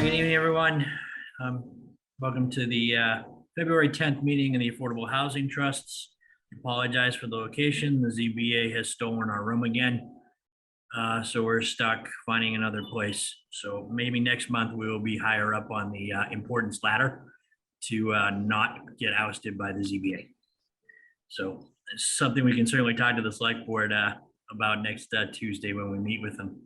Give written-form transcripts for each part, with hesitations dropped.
Good evening, everyone. Um, Welcome to the February 10th meeting in the Affordable Housing Trusts. I apologize for the location. The ZBA has stolen our room again. So we're stuck finding another place. So maybe next month we will be higher up on the importance ladder to not get ousted by the ZBA. So it's something we can certainly talk to the select board about next Tuesday when we meet with them.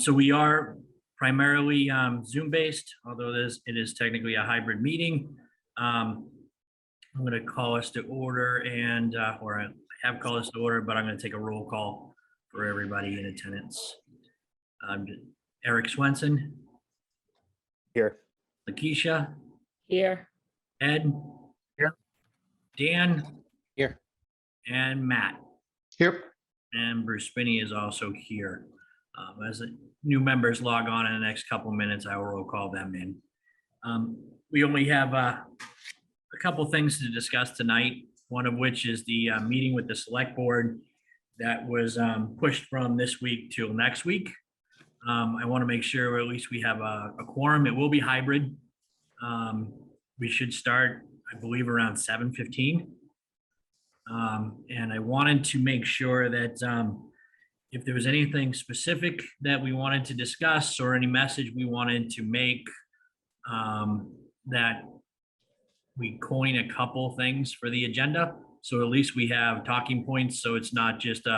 So we are primarily Zoom based, although it is technically a hybrid meeting. I'm going to call us to order or I have called us to order, but I'm going to take a roll call for everybody in attendance. Eric Swenson. Here. Lakeisha. Here. Ed. Here. Dan. Here. And Matt. Here. And Bruce Spinney is also here. As new members log on in the next couple of minutes, I will roll call them in. We only have a couple things to discuss tonight, one of which is the meeting with the select board that was pushed from this week till next week. I want to make sure at least we have a quorum. It will be hybrid. We should start, I believe, around 7:15. And I wanted to make sure that if there was anything specific that we wanted to discuss or any message we wanted to make, that we coin a couple things for the agenda. So at least we have talking points. So it's not just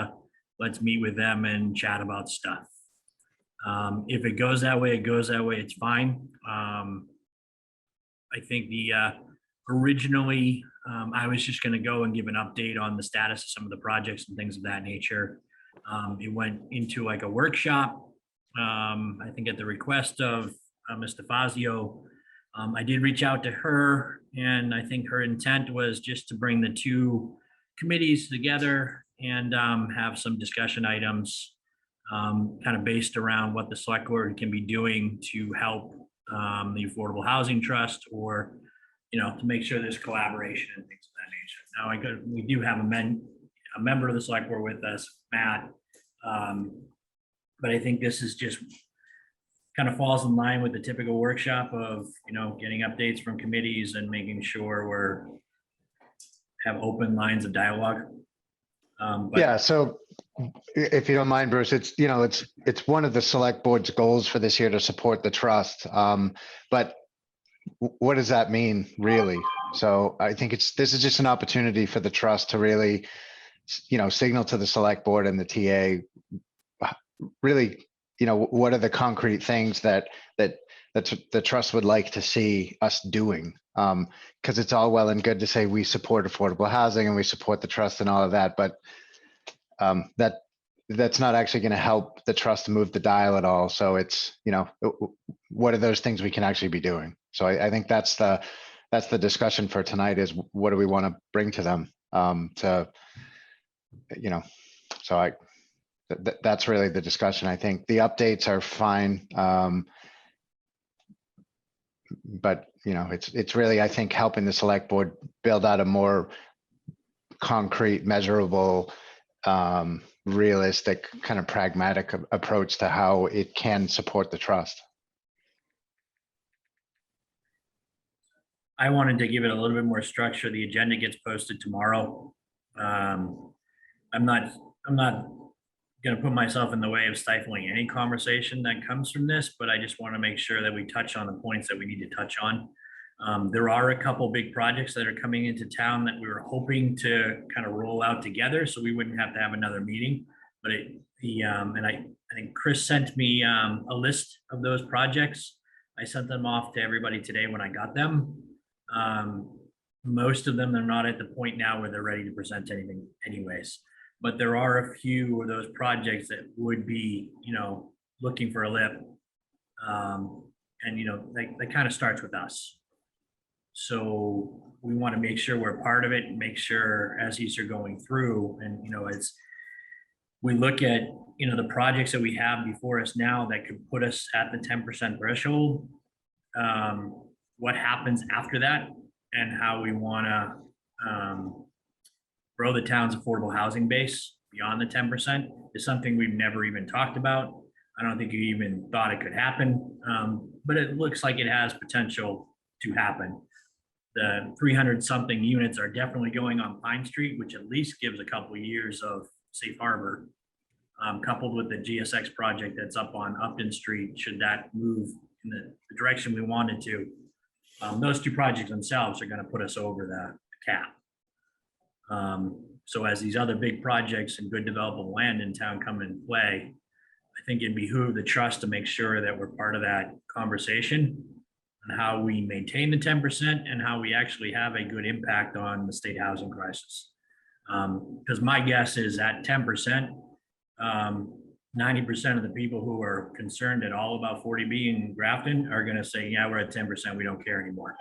let's meet with them and chat about stuff. If it goes that way, it goes that way. It's fine. I think originally I was just going to go and give an update on the status of some of the projects and things of that nature. It went into like a workshop, I think at the request of Mr. Fazio. I did reach out to her, and I think her intent was just to bring the two committees together and have some discussion items kind of based around what the select board can be doing to help the Affordable Housing Trust, or to make sure there's collaboration and things of that nature. Now, we do have a member of the select board with us, Matt. But I think this is just kind of falls in line with the typical workshop of, getting updates from committees and making sure have open lines of dialogue. Yeah. So if you don't mind, Bruce, it's one of the select board's goals for this year to support the trust. But what does that mean really? So I think this is just an opportunity for the trust to really, signal to the select board and the TA, really, what are the concrete things that the trust would like to see us doing? Because it's all well and good to say we support affordable housing and we support the trust and all of that, but that's not actually going to help the trust to move the dial at all. So it's, what are those things we can actually be doing? So I think that's the discussion for tonight, is what do we want to bring to them so that's really the discussion. I think the updates are fine. But it's really, I think, helping the select board build out a more concrete, measurable, realistic, kind of pragmatic approach to how it can support the trust. I wanted to give it a little bit more structure. The agenda gets posted tomorrow. I'm not going to put myself in the way of stifling any conversation that comes from this, but I just want to make sure that we touch on the points that we need to touch on. There are a couple big projects that are coming into town that we were hoping to kind of roll out together, so we wouldn't have to have another meeting. But I think Chris sent me a list of those projects. I sent them off to everybody today when I got them. Most of them are not at the point now where they're ready to present anything anyways. But there are a few of those projects that would be, looking for a lip. And, that kind of starts with us. So we want to make sure we're part of it and make sure as these are going through, and, we look at, the projects that we have before us now that could put us at the 10% threshold. What happens after that and how we want to grow the town's affordable housing base beyond the 10% is something we've never even talked about. I don't think you even thought it could happen. but it looks like it has potential to happen. The 300 something units are definitely going on Pine Street, which at least gives a couple years of safe harbor, coupled with the GSX project that's up on Upton Street. Should that move in the direction we wanted to, those two projects themselves are going to put us over the cap. So as these other big projects and good developable land in town come in play, I think it'd behoove the trust to make sure that we're part of that conversation on how we maintain the 10% and how we actually have a good impact on the state housing crisis. Because my guess is at 10%, 90% of the people who are concerned at all about 40B in Grafton are going to say, yeah, we're at 10%, we don't care anymore.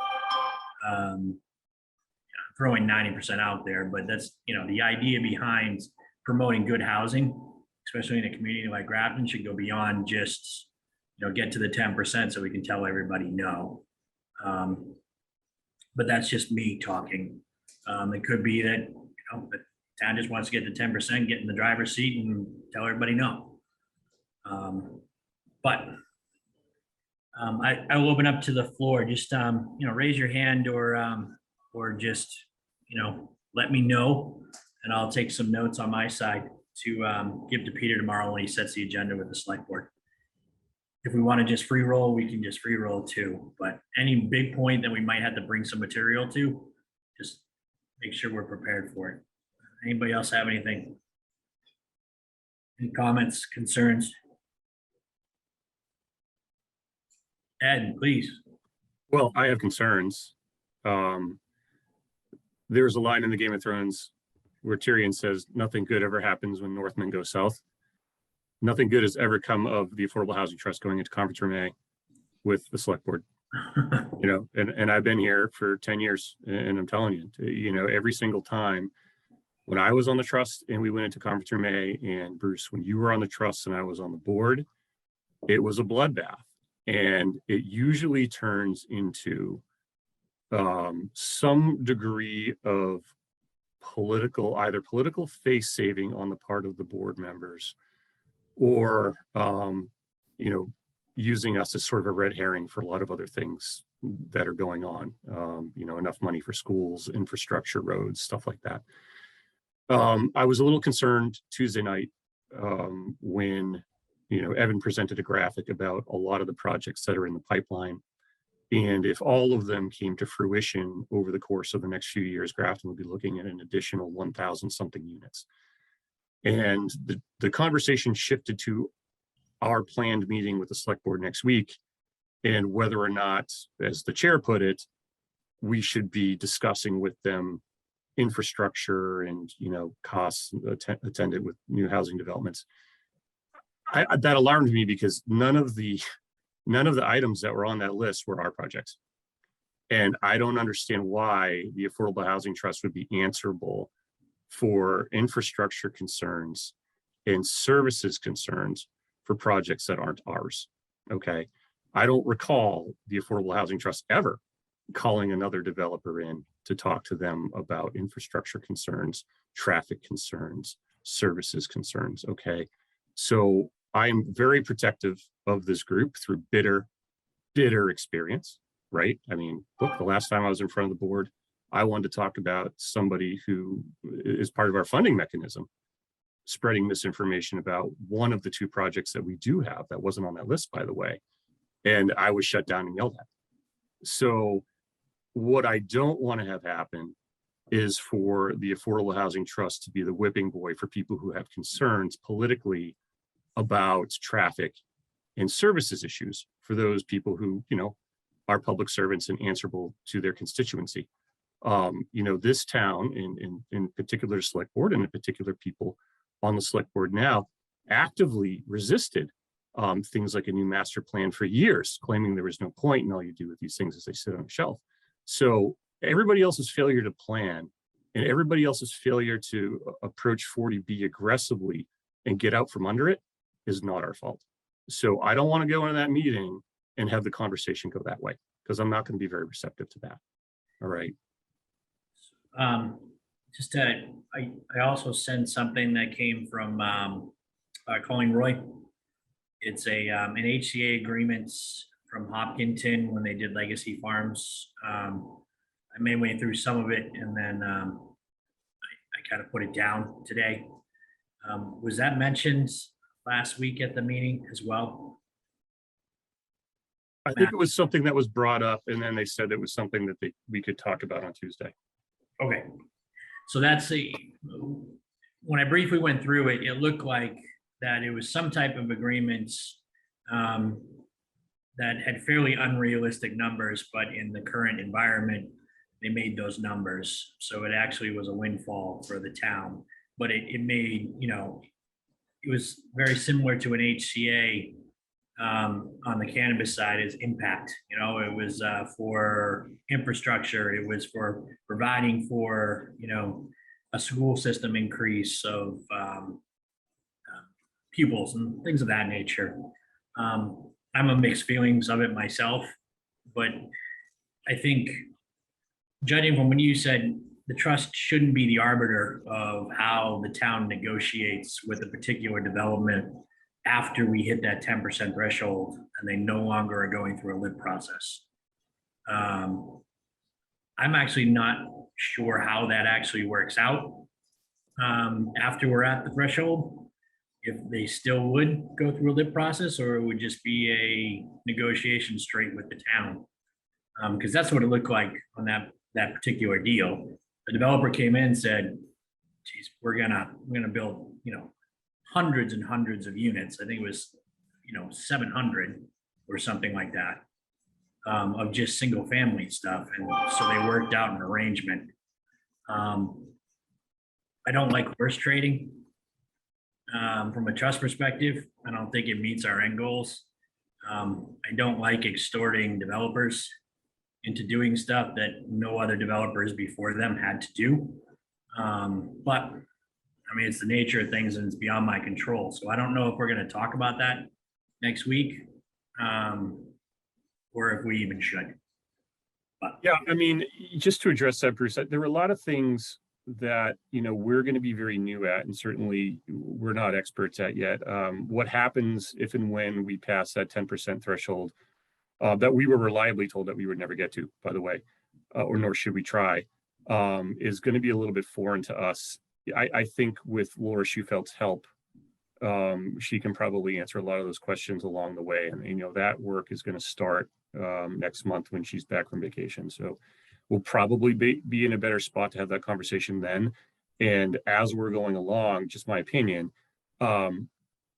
Throwing 90% out there, but that's, the idea behind promoting good housing, especially in a community like Grafton, should go beyond just, get to the 10% so we can tell everybody no. But that's just me talking. It could be that, the town just wants to get to 10%, get in the driver's seat and tell everybody no. But I will open up to the floor. Just, raise your hand or just, let me know, and I'll take some notes on my side to give to Peter tomorrow when he sets the agenda with the select board. If we want to just free roll, we can just free roll too. But any big point that we might have to bring some material to, just make sure we're prepared for it. Anybody else have anything? Any comments, concerns? Ed, please. Well, I have concerns. There's a line in the Game of Thrones where Tyrion says, nothing good ever happens when Northmen go south. Nothing good has ever come of the Affordable Housing Trust going into conference room A with the select board. And I've been here for 10 years, and I'm telling you, every single time when I was on the trust and we went into conference room A, and Bruce, when you were on the trust and I was on the board, it was a bloodbath. And it usually turns into some degree of either political face saving on the part of the board members, or using us as sort of a red herring for a lot of other things that are going on. Enough money for schools, infrastructure, roads, stuff like that. I was a little concerned Tuesday night when Evan presented a graphic about a lot of the projects that are in the pipeline. And if all of them came to fruition over the course of the next few years, Grafton would be looking at an additional 1,000 something units. And the conversation shifted to our planned meeting with the select board next week, and whether or not, as the chair put it, we should be discussing with them infrastructure and costs attended with new housing developments. That alarmed me because none of the items that were on that list were our projects. And I don't understand why the Affordable Housing Trust would be answerable for infrastructure concerns and services concerns for projects that aren't ours. Okay. I don't recall the Affordable Housing Trust ever calling another developer in to talk to them about infrastructure concerns, traffic concerns, services concerns. Okay. So I'm very protective of this group through bitter experience, right? I mean, look, the last time I was in front of the board, I wanted to talk about somebody who is part of our funding mechanism, spreading misinformation about one of the two projects that we do have that wasn't on that list, by the way. And I was shut down and yelled at. So what I don't want to have happen is for the Affordable Housing Trust to be the whipping boy for people who have concerns politically about traffic and services issues for those people who, are public servants and answerable to their constituency. This town, in particular select board, and in particular people on the select board now, actively resisted things like a new master plan for years, claiming there was no point and all you do with these things is they sit on a shelf. So everybody else's failure to plan and everybody else's failure to approach 40B aggressively and get out from under it is not our fault. So I don't want to go into that meeting and have the conversation go that way, because I'm not going to be very receptive to that. All right. I also sent something that came from Colleen Roy. It's an HCA agreements from Hopkinton when they did Legacy Farms. I may went through some of it and then I kind of put it down today. Was that mentioned last week at the meeting as well? I think it was something that was brought up, and then they said it was something that we could talk about on Tuesday. Okay, so that's when I briefly went through it, it looked like that it was some type of agreements that had fairly unrealistic numbers, but in the current environment, they made those numbers. So it actually was a windfall for the town, but it made, it was very similar to an HCA on the cannabis side is impact. It was for infrastructure. It was for providing for, a school system increase of pupils and things of that nature. I'm a mixed feelings of it myself, but I think judging from when you said the trust shouldn't be the arbiter of how the town negotiates with a particular development after we hit that 10% threshold and they no longer are going through a LIP process. I'm actually not sure how that actually works out after we're at the threshold. If they still would go through a LIP process, or it would just be a negotiation straight with the town. Because that's what it looked like on that particular deal. The developer came in and said, geez, we're gonna build, hundreds and hundreds of units. I think it was, 700 or something like that, of just single family stuff. And so they worked out an arrangement. I don't like horse trading. From a trust perspective, I don't think it meets our end goals. I don't like extorting developers into doing stuff that no other developers before them had to do. But it's the nature of things and it's beyond my control. So I don't know if we're going to talk about that next week or if we even should. But yeah, just to address that, Bruce, there were a lot of things that we're going to be very new at, and certainly we're not experts at yet. What happens if and when we pass that 10% threshold that we were reliably told that we would never get to, by the way, or nor should we try, is going to be a little bit foreign to us. I think with Laura Schufeld's help, she can probably answer a lot of those questions along the way, and that work is going to start next month when she's back from vacation. So we'll probably be in a better spot to have that conversation then. And as we're going along, just my opinion,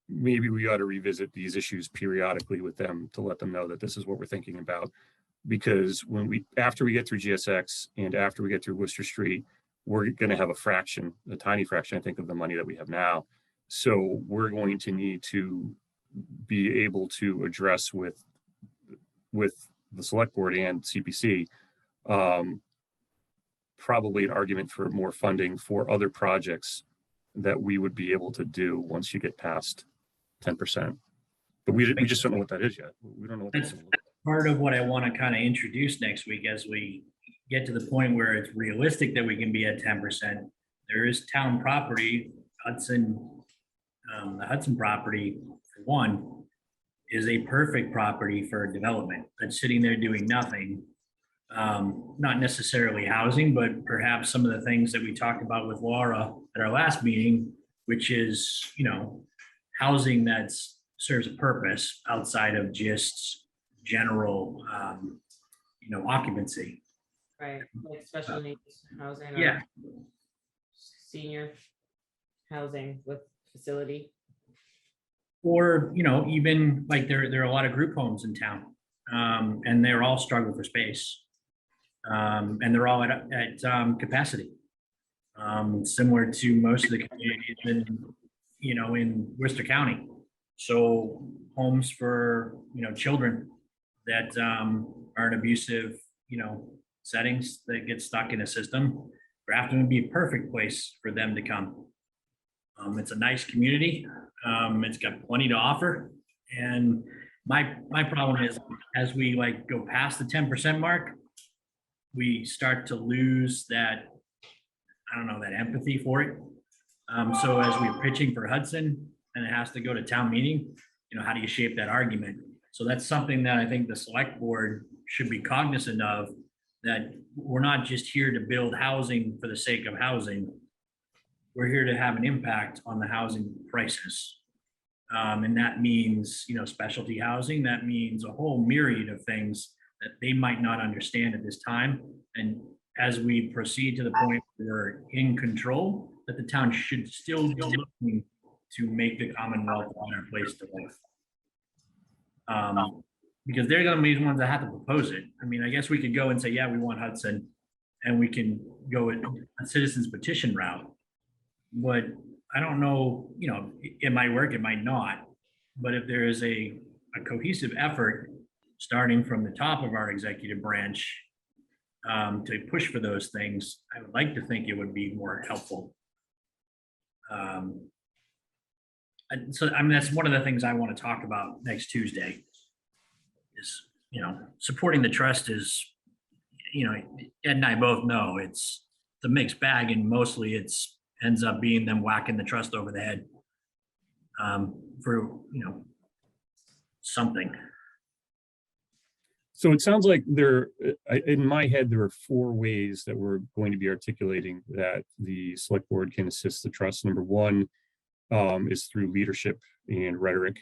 maybe we ought to revisit these issues periodically with them to let them know that this is what we're thinking about. Because after we get through GSX and after we get through Worcester Street, we're going to have a tiny fraction, I think, of the money that we have now. So we're going to need to be able to address with the select board and CPC probably an argument for more funding for other projects that we would be able to do once you get past 10%. But we just don't know what that is yet. We don't know what that's part of what I want to kind of introduce next week as we get to the point where it's realistic that we can be at 10%. There is town property, the Hudson property, for one, is a perfect property for development that's sitting there doing nothing. Not necessarily housing, but perhaps some of the things that we talked about with Laura at our last meeting, which is, housing that serves a purpose outside of just general, occupancy. Right, like special needs housing. Yeah. Or senior housing with facility. Or, even like there are a lot of group homes in town, and they're all struggling for space. And they're all at capacity, similar to most of the communities in Worcester County. So homes for, children that are in abusive, settings that get stuck in a system, Grafton would be a perfect place for them to come. It's a nice community. It's got plenty to offer. And my problem is, as we go past the 10% mark, we start to lose that, that empathy for it. So as we're pitching for Hudson and it has to go to town meeting, how do you shape that argument? So that's something that I think the select board should be cognizant of, that we're not just here to build housing for the sake of housing. We're here to have an impact on the housing prices. And that means, specialty housing, that means a whole myriad of things that they might not understand at this time. And as we proceed to the point where we're in control, that the town should still be looking to make the Commonwealth a better place to live. Because they're gonna be the ones that have to propose it. I mean, I guess we could go and say, yeah, we want Hudson, and we can go a citizens petition route. But I don't know, it might work, it might not. But if there is a cohesive effort, starting from the top of our executive branch, to push for those things, I would like to think it would be more helpful. And so, I mean, that's one of the things I want to talk about next Tuesday is, supporting the trust is, Ed and I both know it's a mixed bag, and mostly it's ends up being them whacking the trust over the head for, something. So it sounds like in my head, there are 4 ways that we're going to be articulating that the select board can assist the trust. Number 1 is through leadership and rhetoric,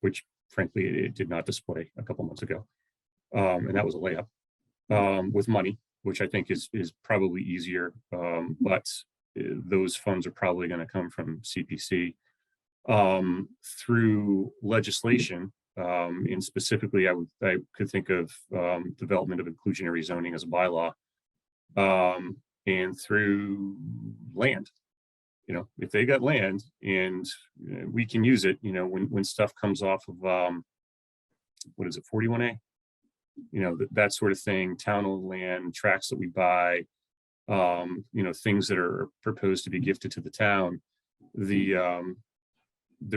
which frankly it did not display a couple months ago. And that was a layup. With money, which I think is probably easier, but those funds are probably going to come from CPC. Through legislation, and specifically I could think of development of inclusionary zoning as a bylaw, and through land. If they got land and we can use it, when stuff comes off of what is it, 41A, that sort of thing, town-owned land, tracts that we buy, things that are proposed to be gifted to the town. The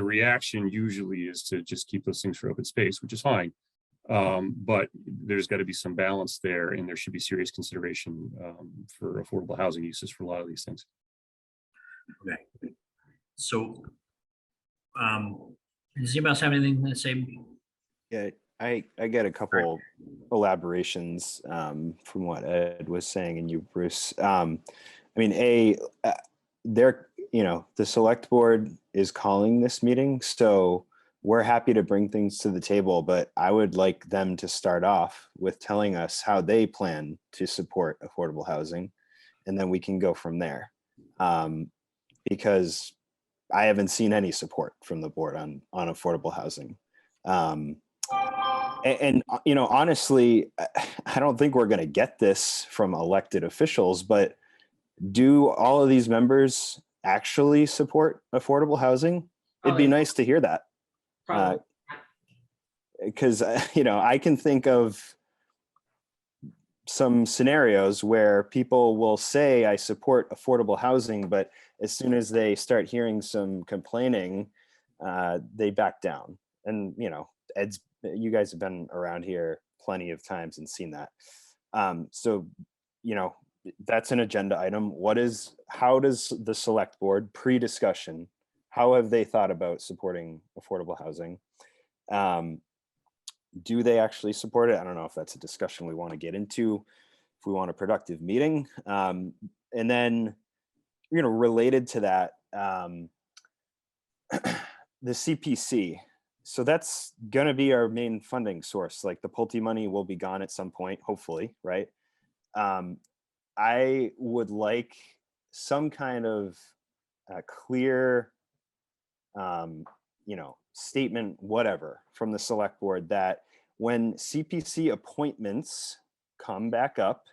reaction usually is to just keep those things for open space, which is fine. But there's got to be some balance there, and there should be serious consideration for affordable housing uses for a lot of these things. Okay. So, does anybody else have anything to say? Yeah, I get a couple elaborations from what Ed was saying and you, Bruce. I mean, the select board is calling this meeting, so we're happy to bring things to the table, but I would like them to start off with telling us how they plan to support affordable housing, and then we can go from there. Because I haven't seen any support from the board on affordable housing. And honestly, I don't think we're going to get this from elected officials, but do all of these members actually support affordable housing? It'd be nice to hear that. Because, I can think of some scenarios where people will say, I support affordable housing, but as soon as they start hearing some complaining, they back down. And, you guys have been around here plenty of times and seen that. So, that's an agenda item. How does the select board pre-discussion, how have they thought about supporting affordable housing? Do they actually support it? I don't know if that's a discussion we want to get into, if we want a productive meeting. And then, related to that, the CPC. So that's going to be our main funding source. Like the Pulte money will be gone at some point, hopefully, right? I would like some kind of clear, statement, whatever, from the select board that when CPC appointments come back up,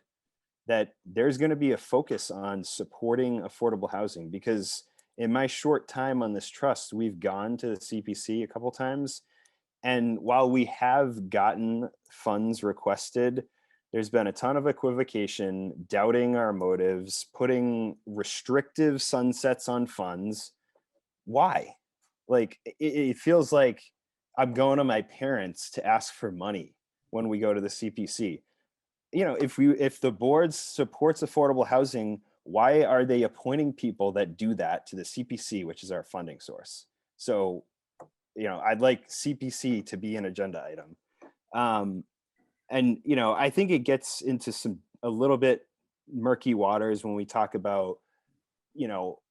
that there's going to be a focus on supporting affordable housing. Because in my short time on this trust, we've gone to the CPC a couple times, and while we have gotten funds requested, there's been a ton of equivocation, doubting our motives, putting restrictive sunsets on funds. Why? Like, it feels like I'm going to my parents to ask for money when we go to the CPC. If the board supports affordable housing, why are they appointing people that do that to the CPC, which is our funding source? So I'd like CPC to be an agenda item. And, I think it gets into a little bit murky waters when we talk about,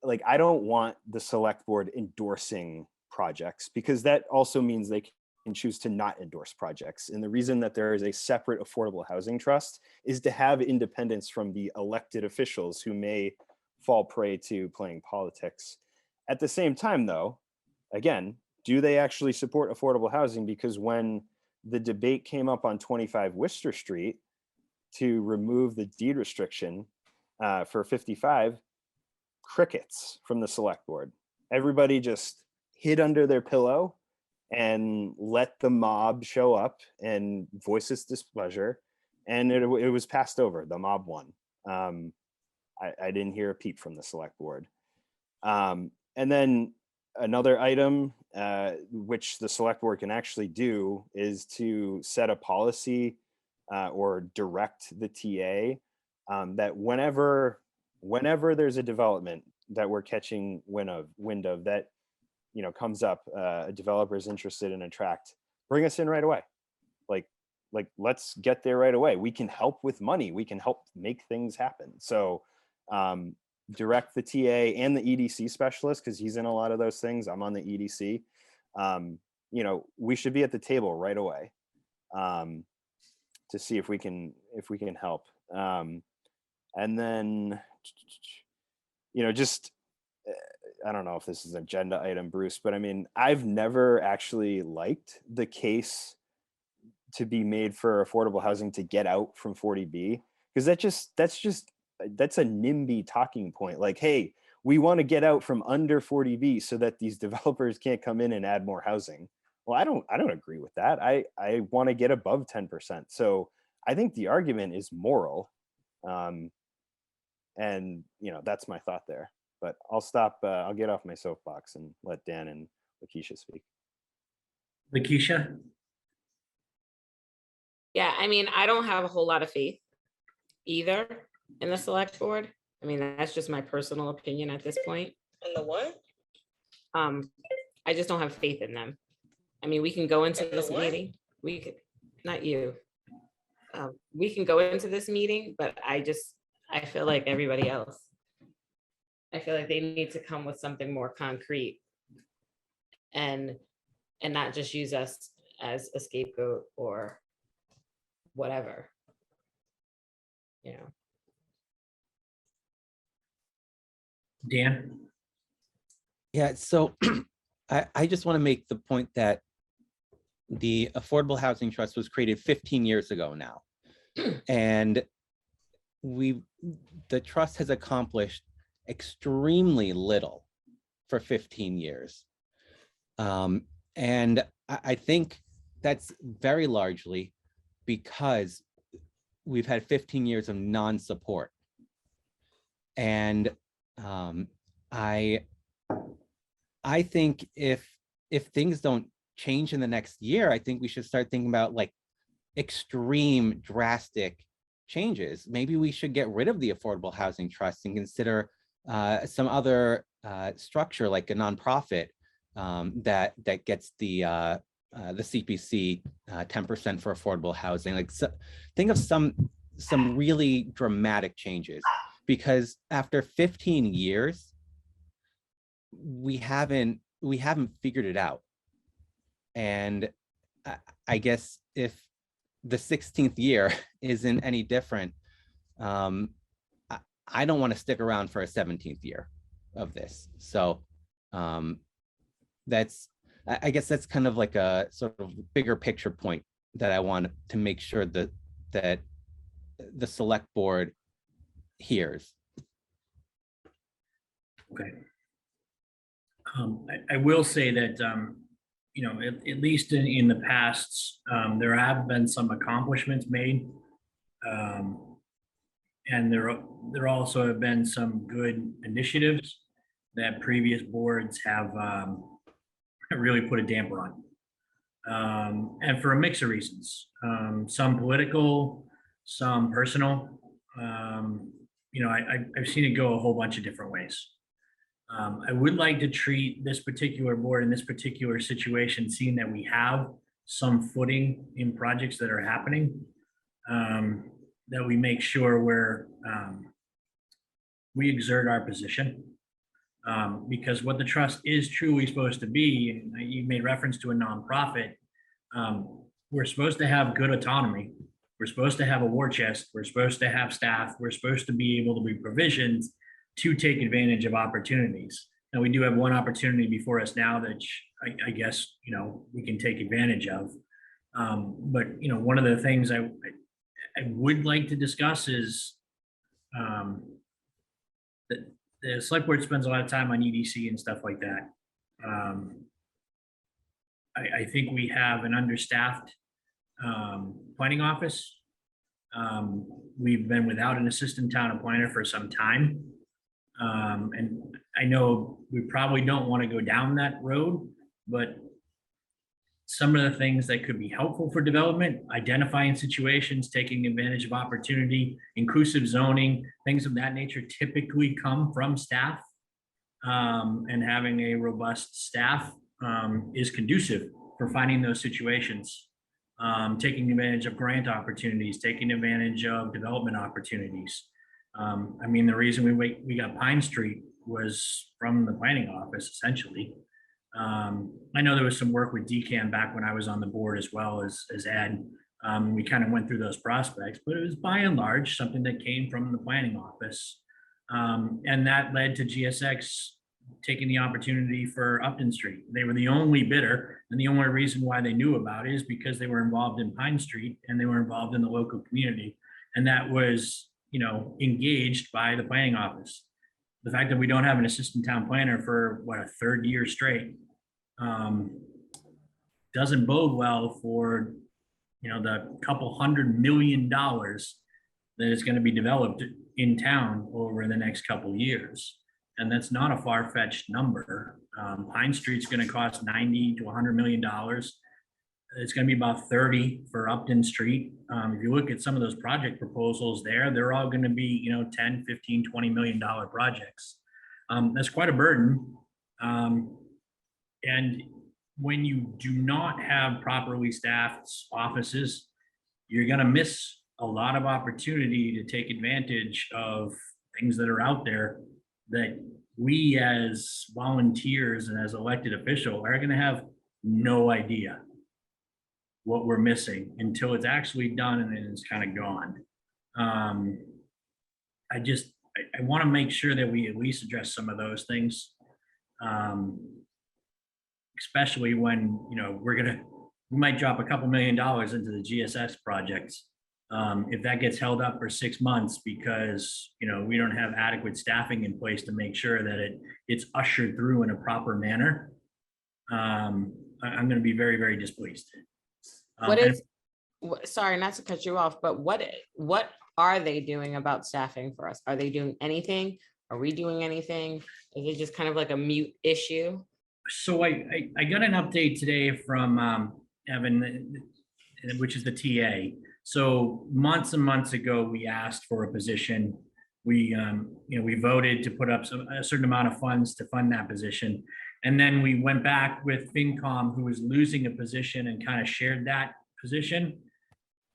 like, I don't want the select board endorsing projects, because that also means they can choose to not endorse projects. And the reason that there is a separate affordable housing trust is to have independence from the elected officials who may fall prey to playing politics. At the same time, though, again, do they actually support affordable housing? Because when the debate came up on 25 Worcester Street to remove the deed restriction for 55, crickets from the select board. Everybody just hid under their pillow and let the mob show up and voice its displeasure. And it was passed over. The mob won. I didn't hear a peep from the select board. And then another item, which the select board can actually do, is to set a policy or direct the TA that whenever there's a development that we're catching wind of that, comes up, a developer is interested in a tract, bring us in right away. Like let's get there right away. We can help with money. We can help make things happen. So direct the TA and the EDC specialist, because he's in a lot of those things. I'm on the EDC. We should be at the table right away to see if we can help. And then, just, I don't know if this is an agenda item, Bruce, but I mean, I've never actually liked the case to be made for affordable housing to get out from 40B, because that's a NIMBY talking point. Like, hey, we want to get out from under 40B so that these developers can't come in and add more housing. Well, I don't agree with that. I want to get above 10%. So I think the argument is moral. And that's my thought there. But I'll stop. I'll get off my soapbox and let Dan and Lakeisha speak. Lakeisha? Yeah, I mean, I don't have a whole lot of faith either in the select board. I mean, that's just my personal opinion at this point. And the what? I just don't have faith in them. I mean, we can go into In the this what? meeting. We could, not you. We can go into this meeting, but I feel like everybody else. I feel like they need to come with something more concrete and not just use us as a scapegoat or whatever. Dan? Yeah, so I just want to make the point that the Affordable Housing Trust was created 15 years ago now. And the trust has accomplished extremely little for 15 years. And I think that's very largely because we've had 15 years of non-support. And I think if things don't change in the next year, I think we should start thinking about like extreme, drastic changes. Maybe we should get rid of the Affordable Housing Trust and consider some other structure like a nonprofit that gets the CPC 10% for affordable housing. Like, so, think of some really dramatic changes, because after 15 years, we haven't figured it out. And I guess if the 16th year isn't any different, I don't want to stick around for a 17th year of this. So I guess that's kind of like a sort of bigger picture point that I want to make sure that the select board hears. Okay. I will say that, at least in the past, there have been some accomplishments made. And there also have been some good initiatives that previous boards have really put a damper on. And for a mix of reasons, some political, some personal. I've seen it go a whole bunch of different ways. I would like to treat this particular board in this particular situation, seeing that we have some footing in projects that are happening, that we make sure we exert our position. Because what the trust is truly supposed to be, and you made reference to a nonprofit, we're supposed to have good autonomy. We're supposed to have a war chest. We're supposed to have staff. We're supposed to be able to be provisioned to take advantage of opportunities. And we do have one opportunity before us now that I guess, we can take advantage of. But, one of the things I would like to discuss is that the select board spends a lot of time on EDC and stuff like that. I think we have an understaffed planning office. We've been without an assistant town planner for some time. And I know we probably don't want to go down that road, but some of the things that could be helpful for development, identifying situations, taking advantage of opportunity, inclusive zoning, things of that nature typically come from staff. And having a robust staff is conducive for finding those situations. Taking advantage of grant opportunities, taking advantage of development opportunities. The reason we got Pine Street was from the planning office, essentially. I know there was some work with DCAM back when I was on the board as well as Ed. We kind of went through those prospects, but it was by and large something that came from the planning office. And that led to GSX taking the opportunity for Upton Street. They were the only bidder, and the only reason why they knew about it is because they were involved in Pine Street and they were involved in the local community. And that was, engaged by the planning office. The fact that we don't have an assistant town planner for a third year straight doesn't bode well for, the couple $100 million that is going to be developed in town over the next couple years. And that's not a far-fetched number. Pine Street's going to cost $90 to $100 million. It's going to be about 30 for Upton Street. If you look at some of those project proposals there, they're all going to be, 10, 15, $20 million projects. That's quite a burden. And when you do not have properly staffed offices, you're going to miss a lot of opportunity to take advantage of things that are out there that we as volunteers and as elected officials are going to have no idea what we're missing until it's actually done and then it's kind of gone. I want to make sure that we at least address some of those things. Especially when, we might drop a couple $1 million into the GSS projects. If that gets held up for 6 months because, we don't have adequate staffing in place to make sure that it's ushered through in a proper manner, I'm going to be very, very displeased. Sorry, not to cut you off, but what are they doing about staffing for us? Are they doing anything? Are we doing anything? Is it just kind of like a mute issue? So I got an update today from Evan, which is the TA. So months and months ago, we asked for a position. We voted to put up a certain amount of funds to fund that position. And then we went back with FinCom, who was losing a position, and kind of shared that position.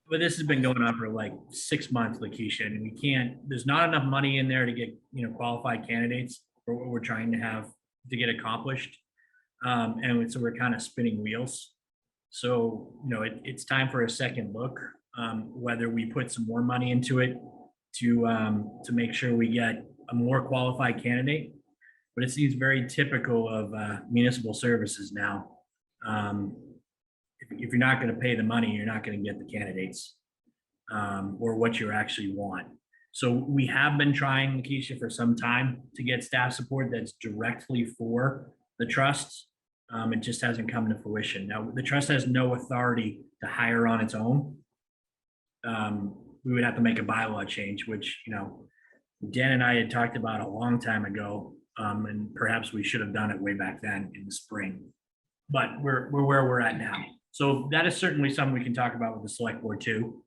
But this has been going on for like 6 months, Lakeisha, and there's not enough money in there to get, qualified candidates for what we're trying to have to get accomplished. And so we're kind of spinning wheels. So, it's time for a second look, whether we put some more money into it to make sure we get a more qualified candidate. But it seems very typical of municipal services now. If you're not going to pay the money, you're not going to get the candidates or what you actually want. So we have been trying, Lakeisha, for some time to get staff support that's directly for the trust. It just hasn't come to fruition. Now, the trust has no authority to hire on its own. We would have to make a bylaw change, which, Dan and I had talked about a long time ago. And perhaps we should have done it way back then in the spring, but we're where we're at now. So that is certainly something we can talk about with the select board too.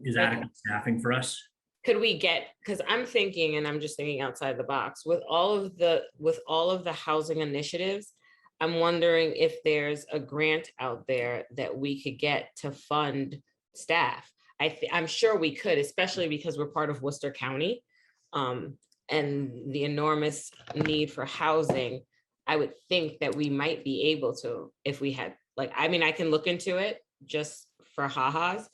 Is adequate staffing for us. could we get, because I'm thinking, and I'm just thinking outside the box, with all of the housing initiatives, I'm wondering if there's a grant out there that we could get to fund staff. I'm sure we could, especially because we're part of Worcester County. And the enormous need for housing, I would think that we might be able to, if we had, like, I mean, I can look into it just for ha-has,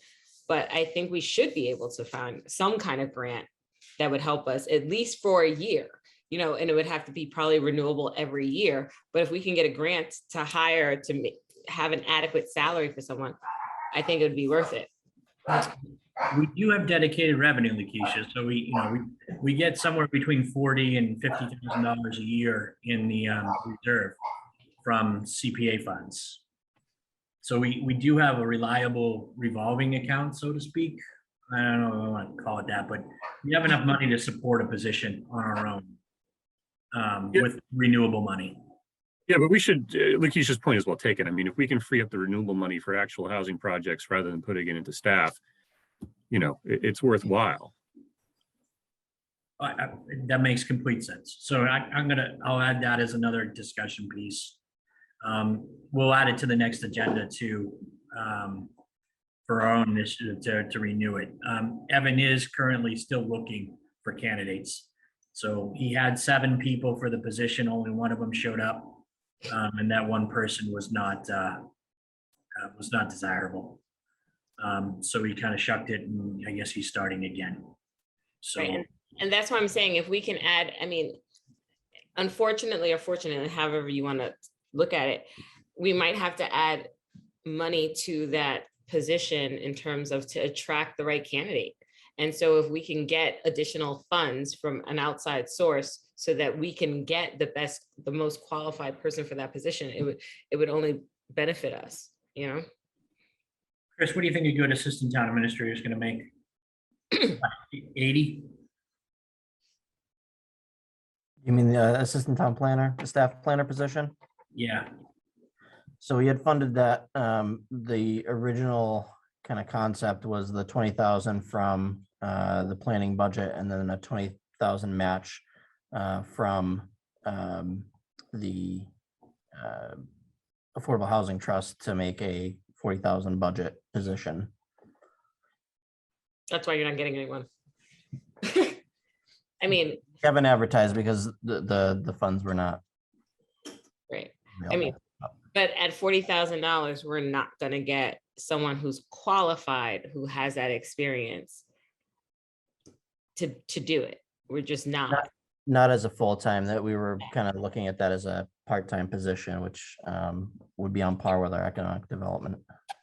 but I think we should be able to find some kind of grant that would help us at least for a year, you know, and it would have to be probably renewable every year. But if we can get a grant to hire, to have an adequate salary for someone, I think it would be worth it. We do have dedicated revenue, Lakeisha, so we get somewhere between $40,000 and $50,000 a year in the reserve from CPA funds. So we do have a reliable revolving account, so to speak. I don't know if I want to call it that, but we have enough money to support a position on our own with renewable money. Yeah, but we should, Lakeisha's point is well taken. I mean, if we can free up the renewable money for actual housing projects rather than putting it into staff, you know, it's worthwhile. That makes complete sense. So I'll add that as another discussion piece. We'll add it to the next agenda too, for our own initiative to renew it. Evan is currently still looking for candidates. So he had 7 people for the position, only one of them showed up. And that one person was not desirable. So he kind of shucked it, and I guess he's starting again. So, Right, and that's why I'm saying if we can add, I mean, unfortunately or fortunately, however you want to look at it, we might have to add money to that position in terms of to attract the right candidate. And so if we can get additional funds from an outside source so that we can get the most qualified person for that position, it would only benefit us, you know? Chris, what do you think a good assistant town administrator is going to make? 80? You mean the assistant town planner, the staff planner position? Yeah. So we had funded that. The original kind of concept was the 20,000 from the planning budget, and then a 20,000 match from the Affordable Housing Trust to make a 40,000 budget position. That's why you're not getting anyone. I mean, We haven't advertised because the funds were not. right. I mean, but at $40,000, we're not going to get someone who's qualified, who has that experience to do it. We're just not. Not as a full-time, that we were kind of looking at that as a part-time position, which would be on par with our economic development.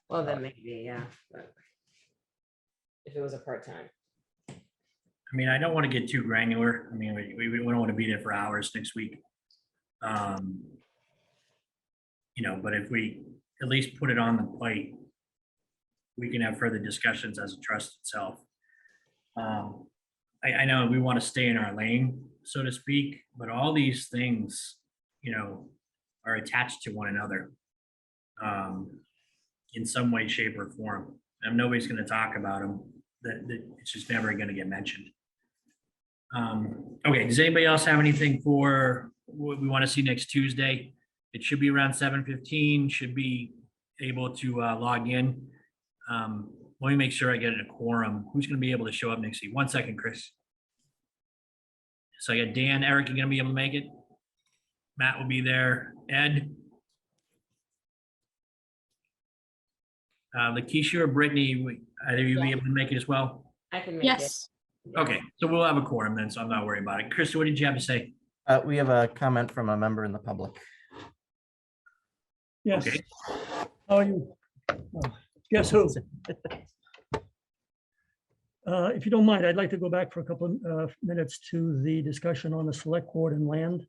Well, then maybe, yeah. But if it was a part-time. I mean, I don't want to get too granular. I mean, we don't want to be there for hours next week. You know, but if we at least put it on the plate, we can have further discussions as a trust itself. I know we want to stay in our lane, so to speak, but all these things, you know, are attached to one another in some way, shape, or form. And nobody's going to talk about them. That it's just never going to get mentioned. Okay, does anybody else have anything for what we want to see next Tuesday? It should be around 7:15, should be able to log in. Let me make sure I get a quorum. Who's going to be able to show up next week? 1 second, Chris. So I got Dan, Eric, you going to be able to make it? Matt will be there. Ed? Lakeisha or Brittany, either you be able to make it as well? I can make it. Yes. Okay, so we'll have a quorum then, so I'm not worried about it. Chris, what did you have to say? We have a comment from a member in the public. Yes. Okay. How are you? Guess who? If you don't mind, I'd like to go back for a couple of minutes to the discussion on the select board and land.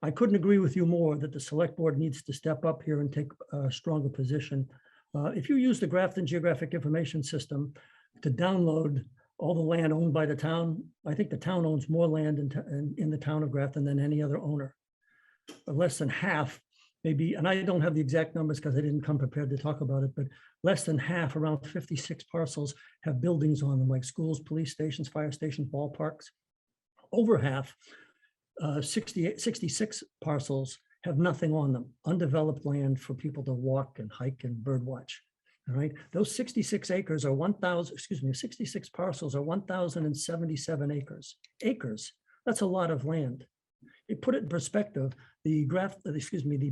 I couldn't agree with you more that the select board needs to step up here and take a stronger position. If you use the Grafton Geographic Information System to download all the land owned by the town, I think the town owns more land in the town of Grafton than any other owner. Less than half maybe, and I don't have the exact numbers because I didn't come prepared to talk about it, but less than half, around 56 parcels have buildings on them, like schools, police stations, fire stations, ballparks. Over half, 66 parcels have nothing on them, undeveloped land for people to walk and hike and bird watch. All right, those 66 acres are 66 parcels are 1,077 acres. That's a lot of land. You put it in perspective, the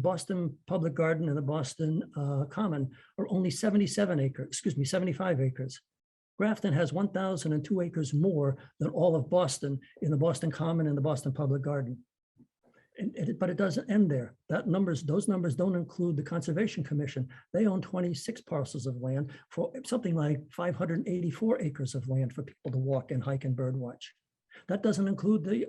Boston Public Garden and the Boston Common are only 75 acres. Grafton has 1,002 acres more than all of Boston in the Boston Common and the Boston Public Garden. But it doesn't end there. Those numbers don't include the Conservation Commission. They own 26 parcels of land for something like 584 acres of land for people to walk and hike and bird watch. That doesn't include the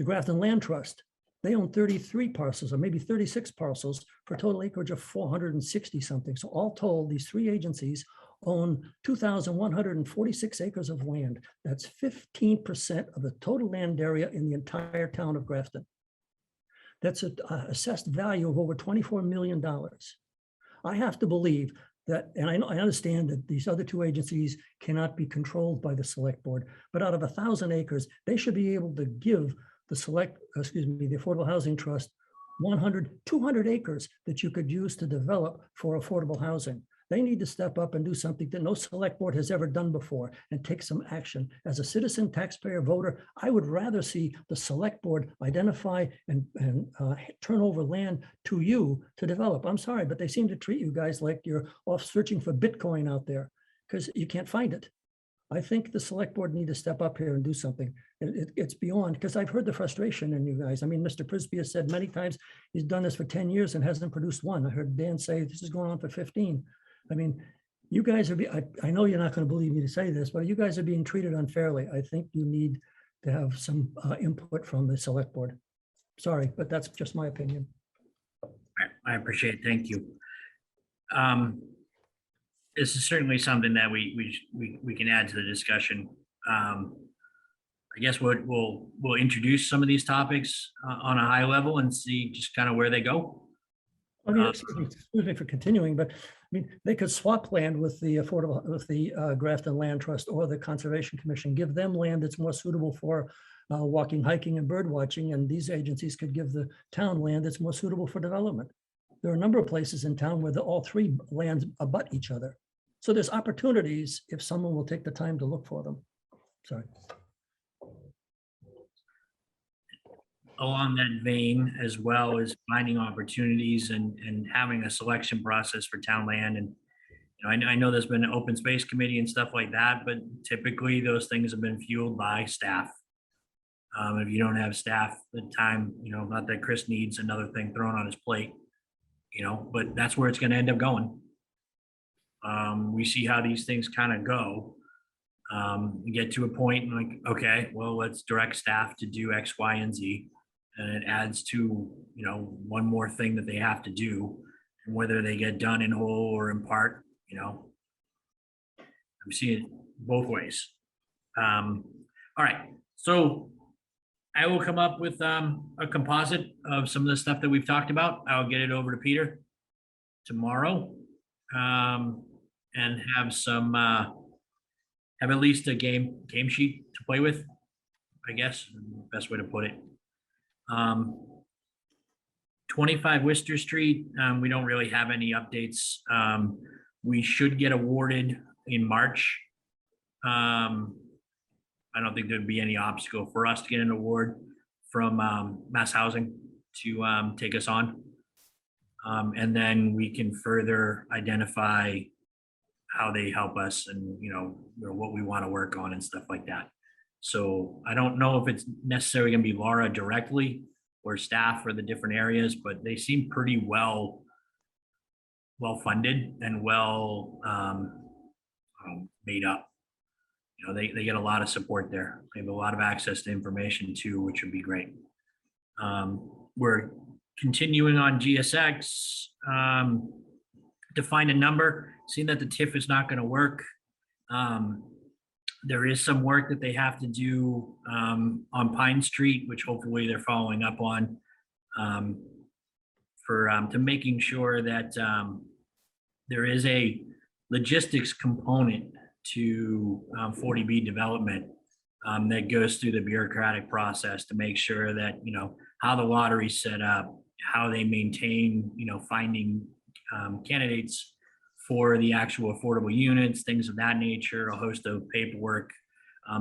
Grafton Land Trust. They own 33 parcels or maybe 36 parcels for a total acreage of 460 something. So all told, these three agencies own 2,146 acres of land. That's 15% of the total land area in the entire town of Grafton. That's an assessed value of over $24 million. I have to believe that, and I understand that these other two agencies cannot be controlled by the select board, but out of 1,000 acres, they should be able to give the Affordable Housing Trust 200 acres that you could use to develop for affordable housing. They need to step up and do something that no select board has ever done before and take some action. As a citizen, taxpayer, voter, I would rather see the select board identify and turn over land to you to develop. I'm sorry, but they seem to treat you guys like you're off searching for Bitcoin out there because you can't find it. I think the select board need to step up here and do something. It's beyond, because I've heard the frustration in you guys. I mean, Mr. Prisby has said many times he's done this for 10 years and hasn't produced one. I heard Dan say this is going on for 15. I mean, you guys are, I know you're not going to believe me to say this, but you guys are being treated unfairly. I think you need to have some input from the select board. Sorry, but that's just my opinion. I appreciate it. Thank you. This is certainly something that we can add to the discussion. I guess we'll introduce some of these topics on a high level and see just kind of where they go. I mean, excuse me for continuing, but I mean, they could swap land with the Grafton Land Trust or the Conservation Commission, give them land that's more suitable for walking, hiking, and bird watching, and these agencies could give the town land that's more suitable for development. There are a number of places in town where all three lands abut each other. So there's opportunities if someone will take the time to look for them. Sorry. Along that vein, as well as finding opportunities and having a selection process for town land. And you know, I know there's been an open space committee and stuff like that, but typically those things have been fueled by staff. If you don't have staff, the time, you know, not that Chris needs another thing thrown on his plate, you know, but that's where it's going to end up going. We see how these things kind of go. You get to a point like, okay, well, let's direct staff to do X, Y, and Z. And it adds to, you know, one more thing that they have to do, and whether they get done in whole or in part, you know, I'm seeing it both ways. All right, so I will come up with a composite of some of the stuff that we've talked about. I'll get it over to Peter tomorrow, and have some have at least a game sheet to play with, I guess, best way to put it. 25 Worcester Street, we don't really have any updates. We should get awarded in March. I don't think there'd be any obstacle for us to get an award from Mass Housing to take us on. And then we can further identify how they help us and, you know, what we want to work on and stuff like that. So I don't know if it's necessarily going to be Laura directly or staff for the different areas, but they seem pretty well funded and well made up. You know, they get a lot of support there. They have a lot of access to information too, which would be great. We're continuing on GSX to find a number, seeing that the TIF is not going to work. There is some work that they have to do on Pine Street, which hopefully they're following up on for, to making sure that, there is a logistics component to 40B development that goes through the bureaucratic process to make sure that, you know, how the lottery's set up, how they maintain, you know, finding candidates for the actual affordable units, things of that nature, a host of paperwork.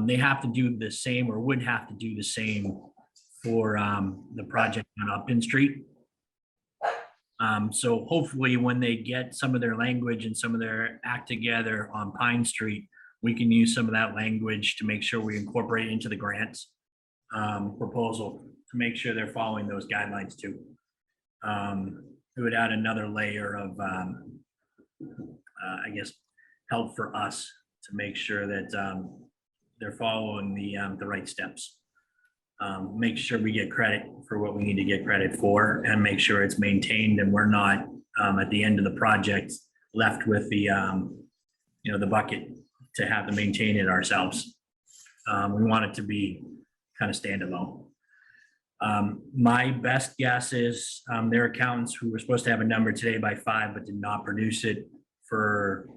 They have to do the same or would have to do the same for the project on Upton Street. So hopefully when they get some of their language and some of their act together on Pine Street, we can use some of that language to make sure we incorporate it into the grants proposal to make sure they're following those guidelines too. It would add another layer of, I guess, help for us to make sure that they're following the right steps. Make sure we get credit for what we need to get credit for and make sure it's maintained and we're not at the end of the project left with the, you know, the bucket to have to maintain it ourselves. We want it to be kind of standalone. My best guess is their accountants who were supposed to have a number today by 5 but did not produce it for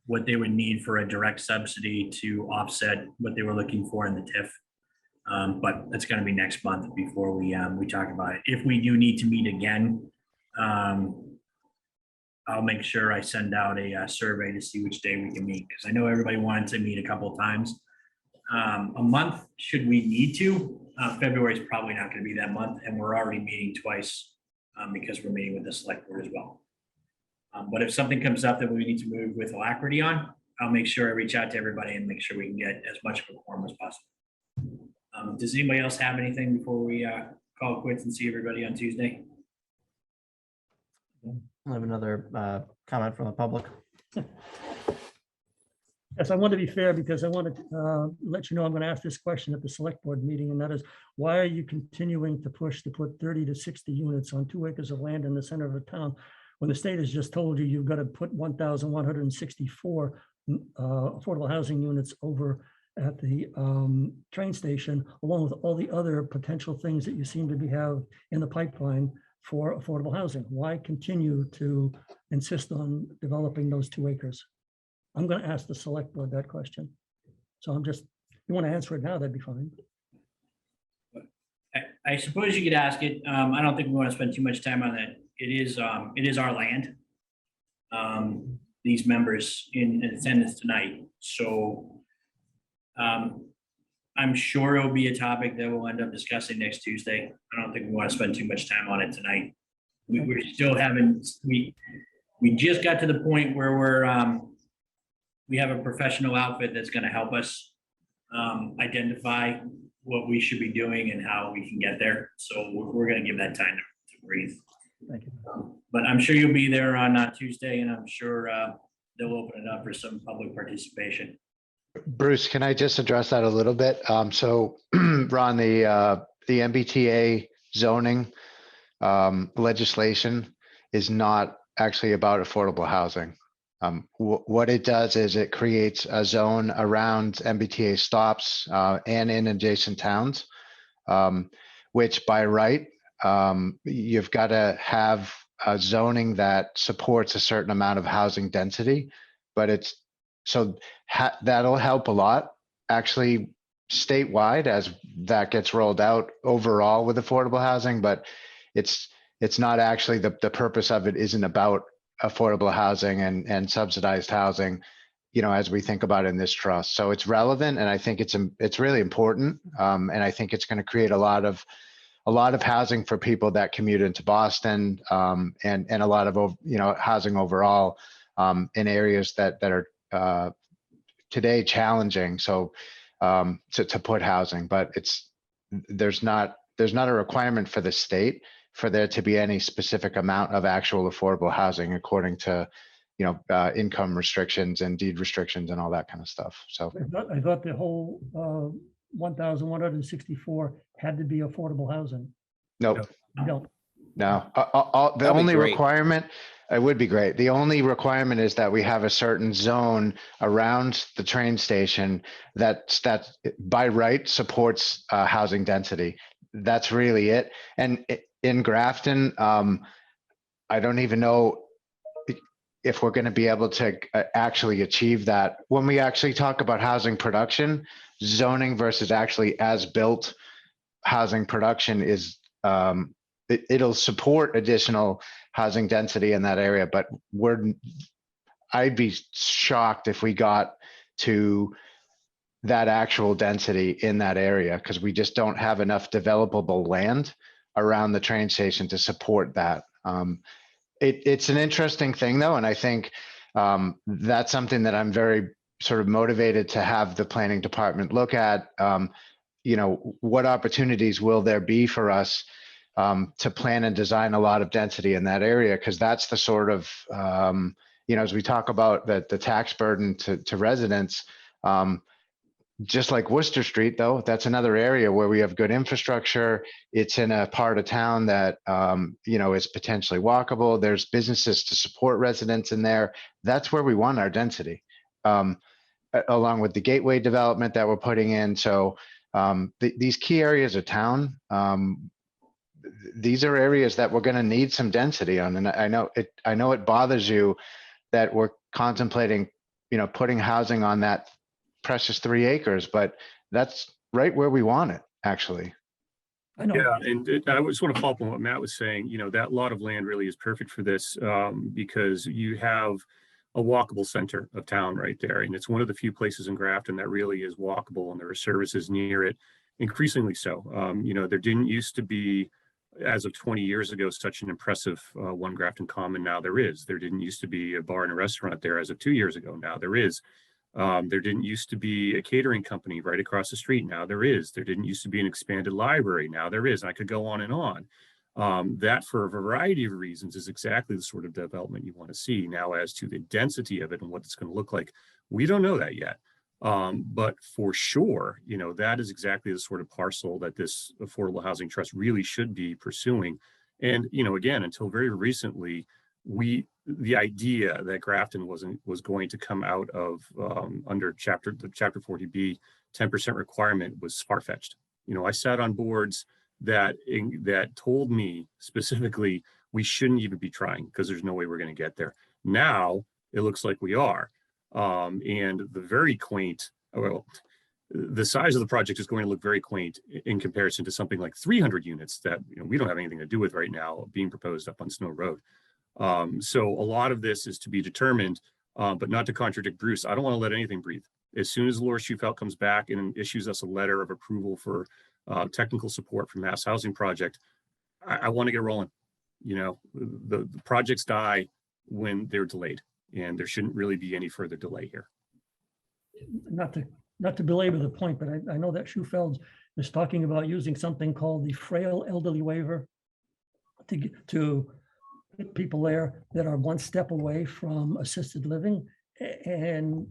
what they would need for a direct subsidy to offset what they were looking for in the TIF. But that's going to be next month before we talk about it. If we do need to meet again, I'll make sure I send out a survey to see which day we can meet, because I know everybody wanted to meet a couple of times. A month, should we need to, February is probably not going to be that month, and we're already meeting twice because we're meeting with the select board as well. But if something comes up that we need to move with alacrity on, I'll make sure I reach out to everybody and make sure we can get as much of a quorum as possible. Does anybody else have anything before we call quits and see everybody on Tuesday? I have another comment from the public. Yes, I want to be fair because I wanted to let you know I'm going to ask this question at the select board meeting, and that is, why are you continuing to push to put 30 to 60 units on 2 acres of land in the center of a town when the state has just told you you've got to put 1,164 affordable housing units over at the train station, along with all the other potential things that you seem to have in the pipeline for affordable housing? Why continue to insist on developing those 2 acres? I'm going to ask the select board that question. So I'm just, you want to answer it now, that'd be fine. I suppose you could ask it. I don't think we want to spend too much time on that. It is our land. These members in attendance tonight. So I'm sure it'll be a topic that we'll end up discussing next Tuesday. I don't think we want to spend too much time on it tonight. We're still having, we just got to the point where we have a professional outfit that's going to help us identify what we should be doing and how we can get there. So we're going to give that time to breathe. Thank you. But I'm sure you'll be there on Tuesday, and I'm sure they'll open it up for some public participation. Bruce, can I just address that a little bit? So Ron, the MBTA zoning legislation is not actually about affordable housing. What it does is it creates a zone around MBTA stops and in adjacent towns, which by right, you've got to have a zoning that supports a certain amount of housing density, but it's so that'll help a lot actually statewide as that gets rolled out overall with affordable housing, but it's not actually the purpose of it isn't about affordable housing and subsidized housing, you know, as we think about in this trust. So it's relevant, and I think it's really important, and I think it's going to create a lot of housing for people that commute into Boston, and a lot of, you know, housing overall in areas that are today challenging. So to put housing, but there's not a requirement for the state for there to be any specific amount of actual affordable housing according to, you know, income restrictions and deed restrictions and all that kind of stuff. So I thought the whole 1,164 had to be affordable housing. nope. No. No, the That'd be only great. requirement, it would be great. The only requirement is that we have a certain zone around the train station that by right supports housing density. That's really it. And in Grafton, I don't even know if we're going to be able to actually achieve that. When we actually talk about housing production, zoning versus actually as built housing production is, it'll support additional housing density in that area, but I'd be shocked if we got to that actual density in that area, because we just don't have enough developable land around the train station to support that. It's an interesting thing though, and I think that's something that I'm very sort of motivated to have the planning department look at. What opportunities will there be for us to plan and design a lot of density in that area? Because that's the sort of, as we talk about the tax burden to residents, just like Worcester Street, though, that's another area where we have good infrastructure. It's in a part of town that, is potentially walkable. There's businesses to support residents in there. That's where we want our density, along with the gateway development that we're putting in. So these key areas of town, these are areas that we're going to need some density on. And I know it bothers you that we're contemplating, putting housing on that precious 3 acres, but that's right where we want it, actually. I know. Yeah, and I just want to follow up on what Matt was saying. That lot of land really is perfect for this because you have a walkable center of town right there. And it's one of the few places in Grafton that really is walkable, and there are services near it, increasingly so. There didn't used to be, as of 20 years ago, such an impressive One Grafton Common. Now there is. There didn't used to be a bar and a restaurant there as of 2 years ago. Now there is. There didn't used to be a catering company right across the street. Now there is. There didn't used to be an expanded library. Now there is. And I could go on and on. That, for a variety of reasons, is exactly the sort of development you want to see. Now, as to the density of it and what it's going to look like, we don't know that yet. But for sure, that is exactly the sort of parcel that this Affordable Housing Trust really should be pursuing. And, again, until very recently, the idea that Grafton was going to come out of under the Chapter 40B 10% requirement was far-fetched. I sat on boards that told me specifically we shouldn't even be trying because there's no way we're going to get there. Now it looks like we are, and the very quaint. Well, the size of the project is going to look very quaint in comparison to something like 300 units that we don't have anything to do with right now being proposed up on Snow Road. So a lot of this is to be determined, but not to contradict Bruce. I don't want to let anything breathe. As soon as Laura Schufelt comes back and issues us a letter of approval for technical support for Mass Housing Project, I want to get rolling. The projects die when they're delayed, and there shouldn't really be any further delay here. Not to belabor the point, but I know that Schufeld is talking about using something called the frail elderly waiver to people there that are one step away from assisted living, and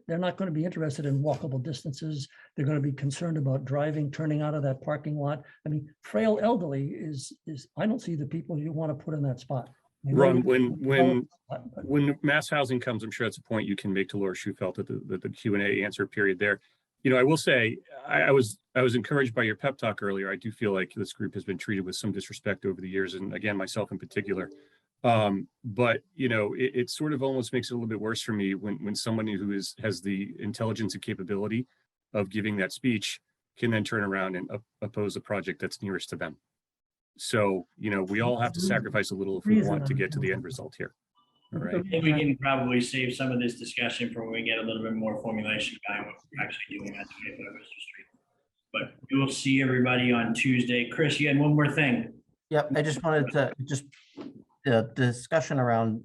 they're not going to be interested in walkable distances. They're going to be concerned about driving, turning out of that parking lot. I mean, frail elderly is I don't see the people you want to put in that spot. Ron, when Mass Housing comes, I'm sure that's a point you can make to Laura Schufelt at the Q&A answer period there. I will say I was encouraged by your pep talk earlier. I do feel like this group has been treated with some disrespect over the years, and again, myself in particular. But it sort of almost makes it a little bit worse for me when somebody who has the intelligence and capability of giving that speech can then turn around and oppose a project that's nearest to them. So we all have to sacrifice a little if we want to get to the end result here. All right. I think we can probably save some of this discussion for when we get a little bit more formulation behind what we're actually doing at 25 Worcester Street. But we will see everybody on Tuesday. Chris, you had one more thing. Yep, I just wanted to the discussion around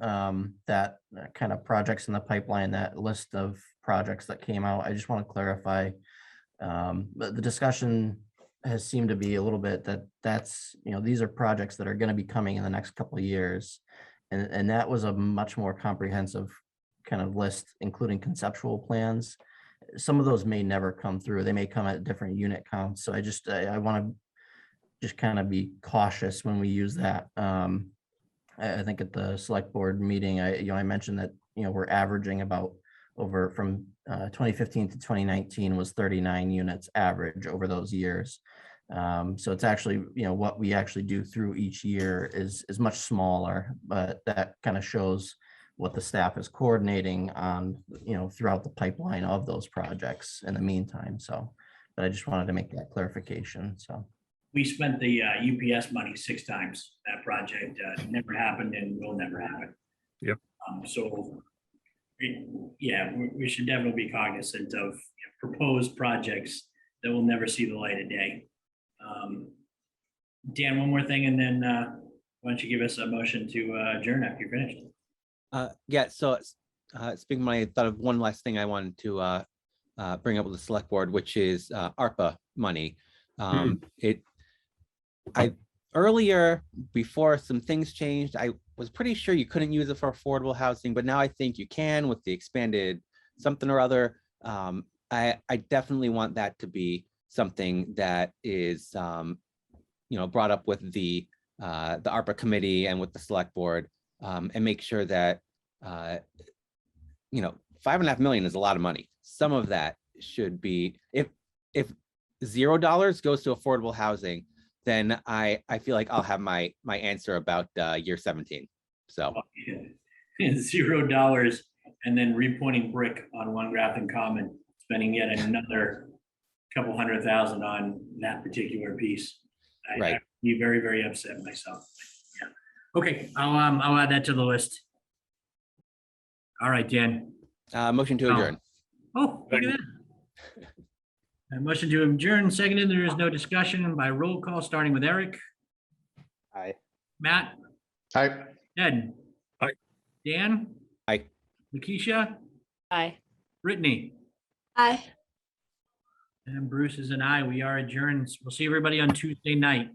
that kind of projects in the pipeline, that list of projects that came out. I just want to clarify the discussion has seemed to be a little bit that's these are projects that are going to be coming in the next couple of years. And that was a much more comprehensive kind of list, including conceptual plans. Some of those may never come through. They may come at different unit counts. So I want to just kind of be cautious when we use that. I think at the select board meeting, I mentioned that, we're averaging about from 2015 to 2019 was 39 units average over those years. So it's actually, what we actually do through each year is much smaller, but that kind of shows what the staff is coordinating on, throughout the pipeline of those projects in the meantime. So, but I just wanted to make that clarification. So. We spent the UPS money 6 times. That project never happened and will never happen. Yep. So, yeah, we should definitely be cognizant of proposed projects that will never see the light of day. Dan, one more thing, and then why don't you give us a motion to adjourn after you're finished? Yeah, so speaking of money, I thought of one last thing I wanted to bring up with the select board, which is ARPA money. Earlier, before some things changed, I was pretty sure you couldn't use it for affordable housing, but now I think you can with the expanded something or other. I definitely want that to be something that is, brought up with the ARPA committee and with the select board, and make sure that, $5.5 million is a lot of money. Some of that should be, if $0 goes to affordable housing, then I feel like I'll have my answer about year 17. So $0 and then repointing brick on One Grafton Common, spending yet another couple $100,000 on that particular piece. Right. I'd be very, very upset myself. Yeah. Okay, I'll add that to the list. All right, Dan. motion to adjourn. Oh, look at that. A motion to adjourn, seconded. There is no discussion by roll call, starting with Eric, Aye. Matt, I, Ed. Aye. Dan. Aye. Lakeisha, Aye. Brittany, Aye. and Bruce is an aye. We are adjourned. We'll see everybody on Tuesday night.